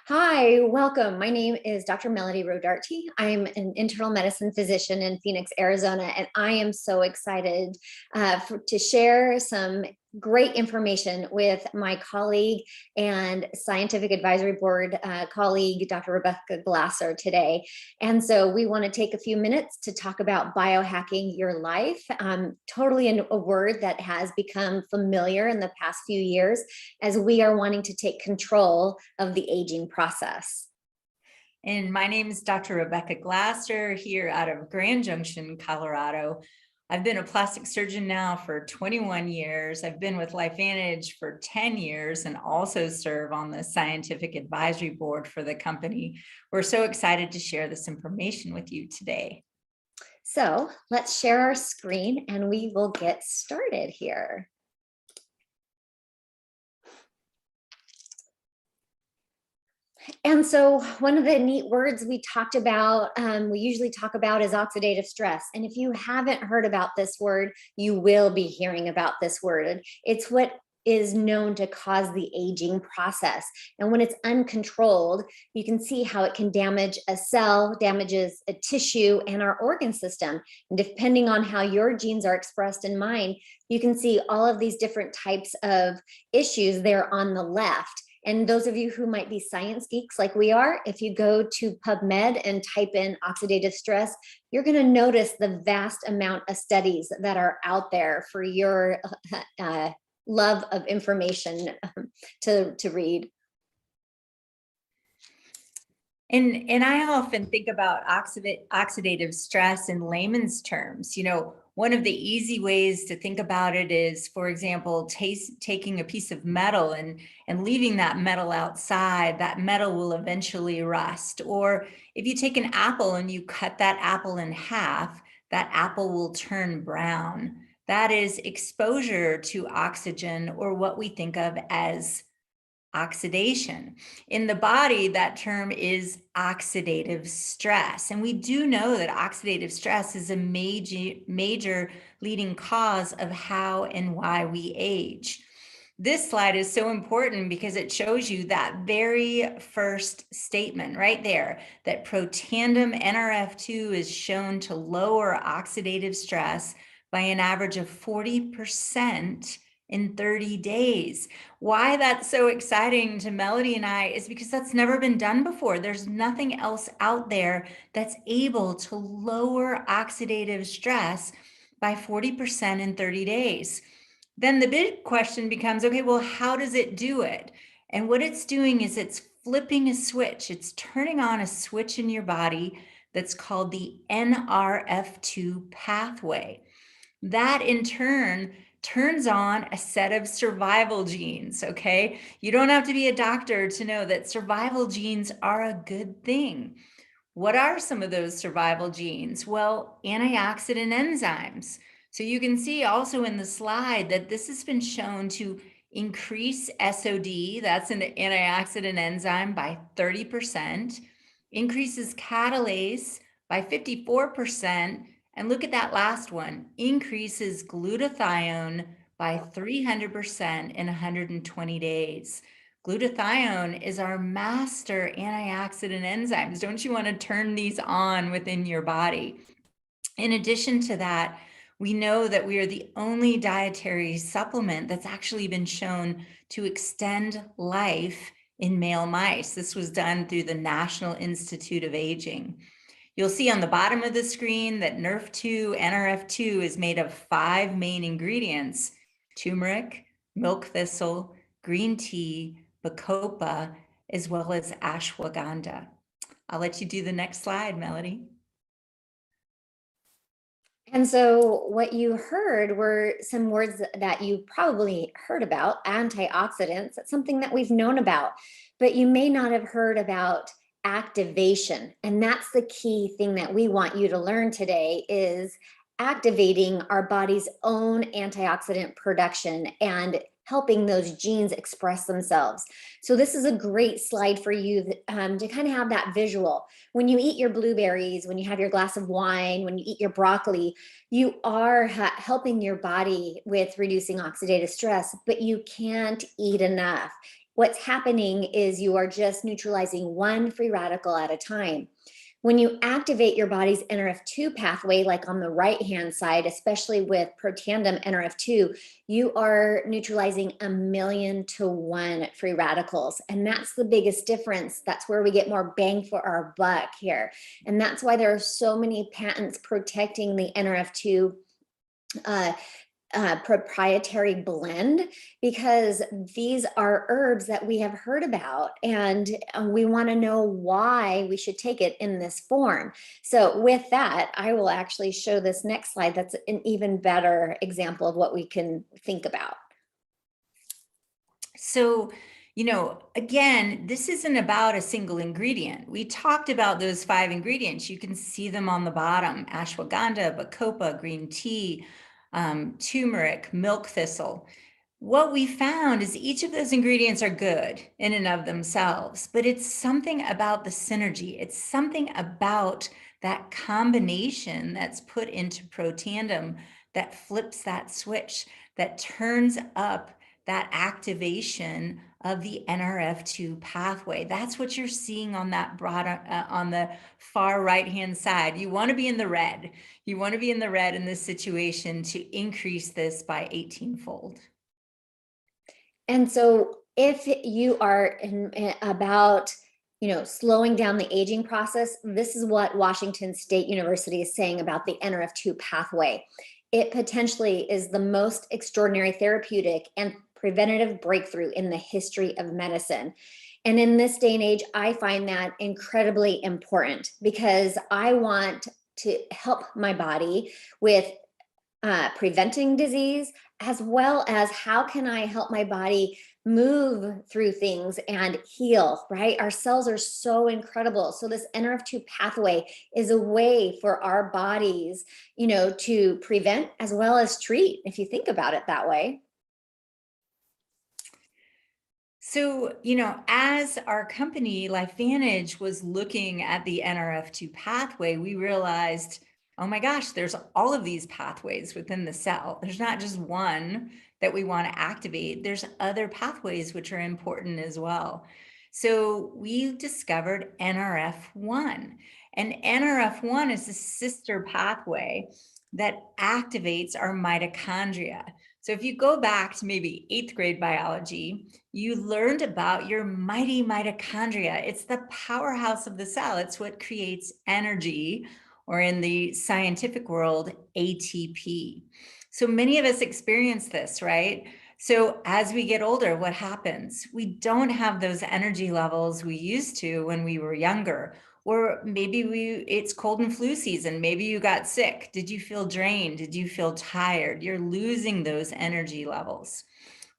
Hi, welcome. My name is Dr. Melody Rodarte. I'm an internal medicine physician in Phoenix, Arizona, and I am so excited to share some great information with my colleague and scientific advisory board colleague, Dr. Rebecca Glasser today. And so we want to take a few minutes to talk about biohacking your life, totally a word that has become familiar in the past few years as we are wanting to take control of the aging process. And my name is Dr. Rebecca Glasser here out of Grand Junction, Colorado. I've been a plastic surgeon now for 21 years. I've been with LifeVantage for 10 years and also serve on the scientific advisory board for the company. We're so excited to share this information with you today. So let's share our screen and we will get started here. And so one of the neat words we talked about, we usually talk about is oxidative stress. And if you haven't heard about this word, you will be hearing about this word. It's what is known to cause the aging process. And when it's uncontrolled, you can see how it can damage a cell, damages a tissue and our organ system. And depending on how your genes are expressed in mine, you can see all of these different types of issues there on the left. And those of you who might be science geeks like we are, if you go to PubMed and type in oxidative stress, you're going to notice the vast amount of studies that are out there for your love of information to read. And I often think about oxidative stress in layman's terms. One of the easy ways to think about it is, for example, taking a piece of metal and leaving that metal outside. That metal will eventually rust. Or if you take an apple and you cut that apple in half, that apple will turn brown. That is exposure to oxygen, or what we think of as oxidation. In the body, that term is oxidative stress. And we do know that oxidative stress is a major leading cause of how and why we age. This slide is so important because it shows you that very first statement right there, that Protandim Nrf2 is shown to lower oxidative stress by an average of 40% in 30 days. Why that's so exciting to Melody and I is because that's never been done before. There's nothing else out there that's able to lower oxidative stress by 40% in 30 days. Then the big question becomes, okay, well, how does it do it? And what it's doing is it's flipping a switch. It's turning on a switch in your body that's called the NRF2 pathway. That in turn turns on a set of survival genes, okay? You don't have to be a doctor to know that survival genes are a good thing. What are some of those survival genes? Well, antioxidant enzymes. So you can see also in the slide that this has been shown to increase SOD, that's an antioxidant enzyme, by 30%, increases catalase by 54%, and look at that last one, increases glutathione by 300% in 120 days. Glutathione is our master antioxidant enzymes. Don't you want to turn these on within your body? In addition to that, we know that we are the only dietary supplement that's actually been shown to extend life in male mice. This was done through the National Institute of Aging. You'll see on the bottom of the screen that NRF2 is made of 5 main ingredients: turmeric, milk thistle, green tea, bacopa, as well as ashwagandha. I'll let you do the next slide, Melody. And so what you heard were some words that you probably heard about: antioxidants. That's something that we've known about, but you may not have heard about activation. And that's the key thing that we want you to learn today, is activating our body's own antioxidant production and helping those genes express themselves. So this is a great slide for you to kind of have that visual. When you eat your blueberries, when you have your glass of wine, when you eat your broccoli, you are helping your body with reducing oxidative stress, but you can't eat enough. what's happening is you are just neutralizing one free radical at a time. When you activate your body's NRF2 pathway, like on the right-hand side, especially with Protandim NRF2, you are neutralizing 1,000,000 to 1 free radicals. And that's the biggest difference. That's where we get more bang for our buck here. And that's why there are so many patents protecting the NRF2 proprietary blend, because these are herbs that we have heard about, and we want to know why we should take it in this form. So with that, I will actually show this next slide. That's an even better example of what we can think about. So, again, this isn't about a single ingredient. We talked about those 5 ingredients. You can see them on the bottom: ashwagandha, bacopa, green tea, turmeric, milk thistle. What we found is each of those ingredients are good in and of themselves, but it's something about the synergy. It's something about that combination that's put into Protandim that flips that switch, that turns up that activation of the NRF2 pathway. That's what you're seeing on that broad, on the far right-hand side. You want to be in the red. You want to be in the red in this situation to increase this by 18-fold. And so if you are about slowing down the aging process, this is what Washington State University is saying about the NRF2 pathway. It potentially is the most extraordinary therapeutic and preventative breakthrough in the history of medicine. And in this day and age, I find that incredibly important, because I want to help my body with preventing disease, as well as how can I help my body move through things and heal, right? Our cells are so incredible. So this NRF2 pathway is a way for our bodies, to prevent as well as treat, if you think about it that way. So, as our company, LifeVantage, was looking at the NRF2 pathway, we realized, oh my gosh, there's all of these pathways within the cell. There's not just one that we want to activate. There's other pathways which are important as well. So we discovered NRF1. And NRF1 is a sister pathway that activates our mitochondria. So if you go back to maybe 8th grade biology, you learned about your mighty mitochondria. It's the powerhouse of the cell. It's what creates energy, or in the scientific world, ATP. So many of us experience this, right? So as we get older, what happens? We don't have those energy levels we used to when we were younger. Or maybe it's cold and flu season. Maybe you got sick. Did you feel drained? Did you feel tired? You're losing those energy levels.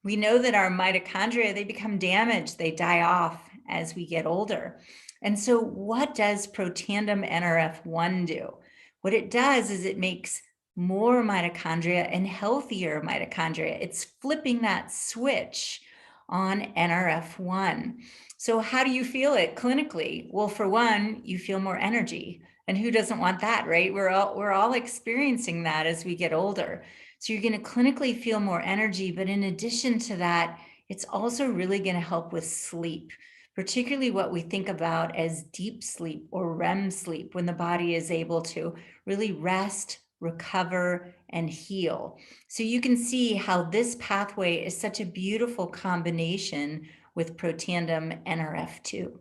We know that our mitochondria, they become damaged. They die off as we get older. And so what does Protandim NRF1 do? What it does is it makes more mitochondria and healthier mitochondria. It's flipping that switch on NRF1. So how do you feel it clinically? Well, for one, you feel more energy. And who doesn't want that, right? We're all experiencing that as we get older. So you're going to clinically feel more energy, but in addition to that, it's also really going to help with sleep, particularly what we think about as deep sleep or REM sleep, when the body is able to really rest, recover, and heal. So you can see how this pathway is such a beautiful combination with Protandim NRF2.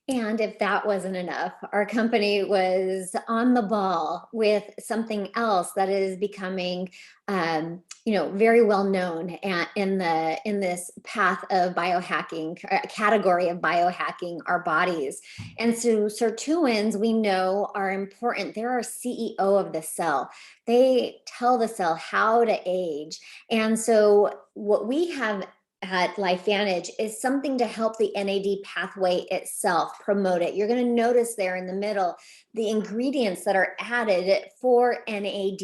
And if that wasn't enough, our company was on the ball with something else that is becoming, very well known in this path of biohacking, category of biohacking our bodies. And so sirtuins, we know, are important. They're our CEO of the cell. They tell the cell how to age. And so what we have at LifeVantage is something to help the NAD pathway itself, promote it. You're going to notice there in the middle the ingredients that are added for NAD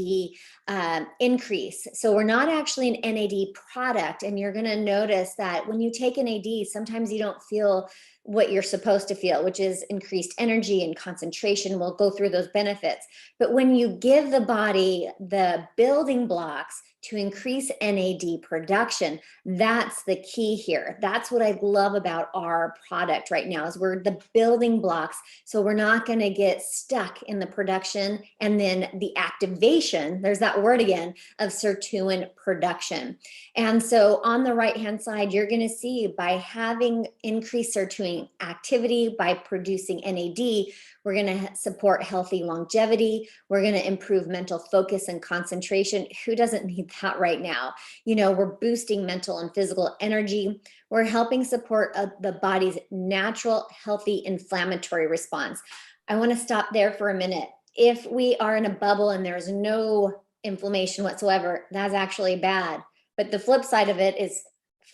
increase. So we're not actually an NAD product. And you're going to notice that when you take NAD, sometimes you don't feel what you're supposed to feel, which is increased energy and concentration. We'll go through those benefits. But when you give the body the building blocks to increase NAD production, that's the key here. That's what I love about our product right now, is we're the building blocks. So we're not going to get stuck in the production and then the activation, there's that word again, of sirtuin production. And so on the right-hand side, you're going to see by having increased sirtuin activity, by producing NAD, we're going to support healthy longevity. We're going to improve mental focus and concentration. Who doesn't need that right now? You know, we're boosting mental and physical energy. We're helping support the body's natural, healthy inflammatory response. I want to stop there for a minute. If we are in a bubble and there's no inflammation whatsoever, that's actually bad. But the flip side of it is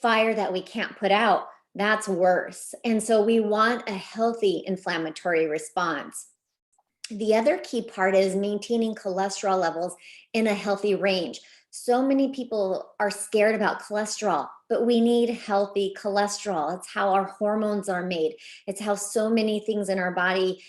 fire that we can't put out. That's worse. And so we want a healthy inflammatory response. The other key part is maintaining cholesterol levels in a healthy range. So many people are scared about cholesterol, but we need healthy cholesterol. It's how our hormones are made. It's how so many things in our body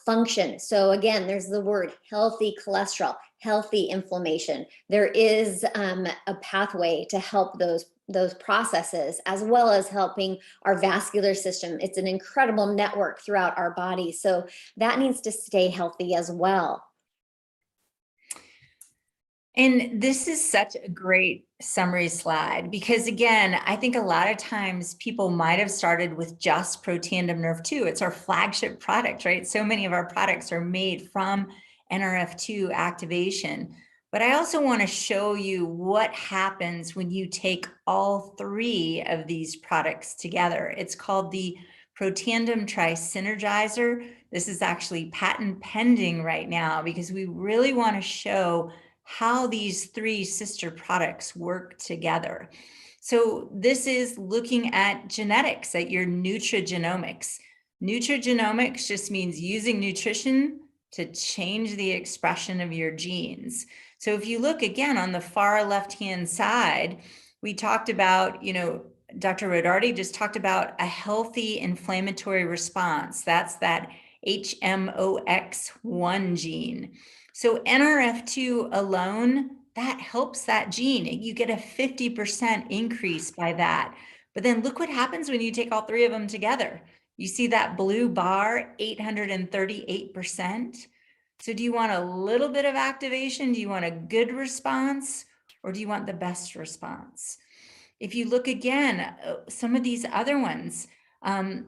function. So again, there's the word healthy cholesterol, healthy inflammation. There is a pathway to help those processes, as well as helping our vascular system. It's an incredible network throughout our body. So that needs to stay healthy as well. And this is such a great summary slide, because again, I think a lot of times people might have started with just Protandim Nrf2. It's our flagship product, right? So many of our products are made from NRF2 activation. But I also want to show you what happens when you take all three of these products together. It's called the Protandim TriSynergizer. This is actually patent pending right now, because we really want to show how these three sister products work together. So this is looking at genetics, at your nutrigenomics. Nutrigenomics just means using nutrition to change the expression of your genes. So if you look again on the far left-hand side, we talked about, you know, Dr. Rodarte just talked about a healthy inflammatory response. That's that HMOX1 gene. So NRF2 alone, that helps that gene. You get a 50% increase by that. But then look what happens when you take all three of them together. You see that blue bar, 838%. So do you want a little bit of activation? Do you want a good response? Or do you want the best response? If you look again, some of these other ones, our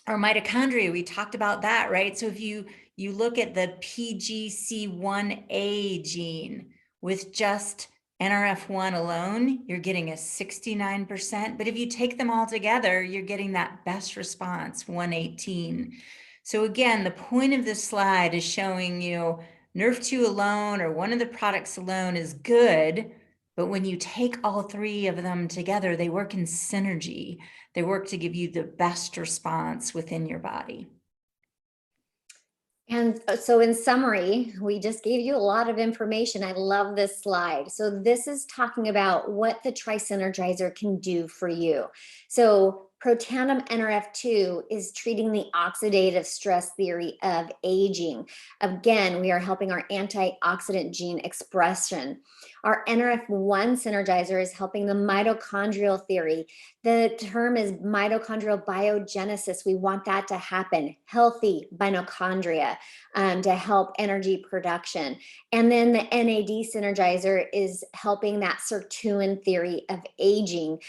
mitochondria, we talked about that, right? So if you look at the PGC1A gene with just NRF1 alone, you're getting a 69%. But if you take them all together, you're getting that best response, 118. So again, the point of this slide is showing you NRF2 alone or one of the products alone is good, but when you take all three of them together, they work in synergy. They work to give you the best response within your body. And so in summary, we just gave you a lot of information. I love this slide. So this is talking about what the TriSynergizer can do for you. So Protandim Nrf2 is treating the oxidative stress theory of aging. Again, we are helping our antioxidant gene expression. Our NRF1 synergizer is helping the mitochondrial theory. The term is mitochondrial biogenesis. We want that to happen. Healthy mitochondria to help energy production. And then the NAD synergizer is helping that sirtuin theory of aging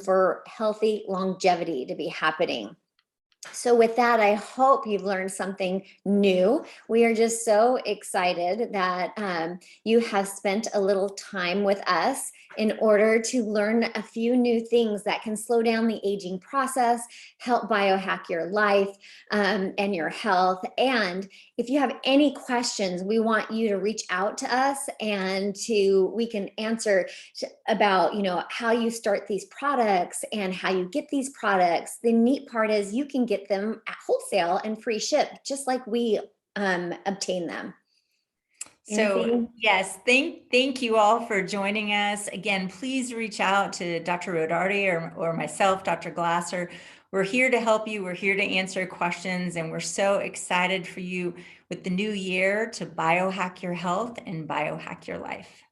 for healthy longevity to be happening. So with that, I hope you've learned something new. We are just so excited that you have spent a little time with us in order to learn a few new things that can slow down the aging process, help biohack your life and your health. And if you have any questions, we want you to reach out to us and we can answer about, you know, how you start these products and how you get these products. The neat part is you can get them at wholesale and free ship, just like we obtain them. So Anything? yes, thank you all for joining us. Again, please reach out to Dr. Rodarte or myself, Dr. Glasser. We're here to help you. We're here to answer questions, and we're so excited for you with the new year to biohack your health and biohack your life.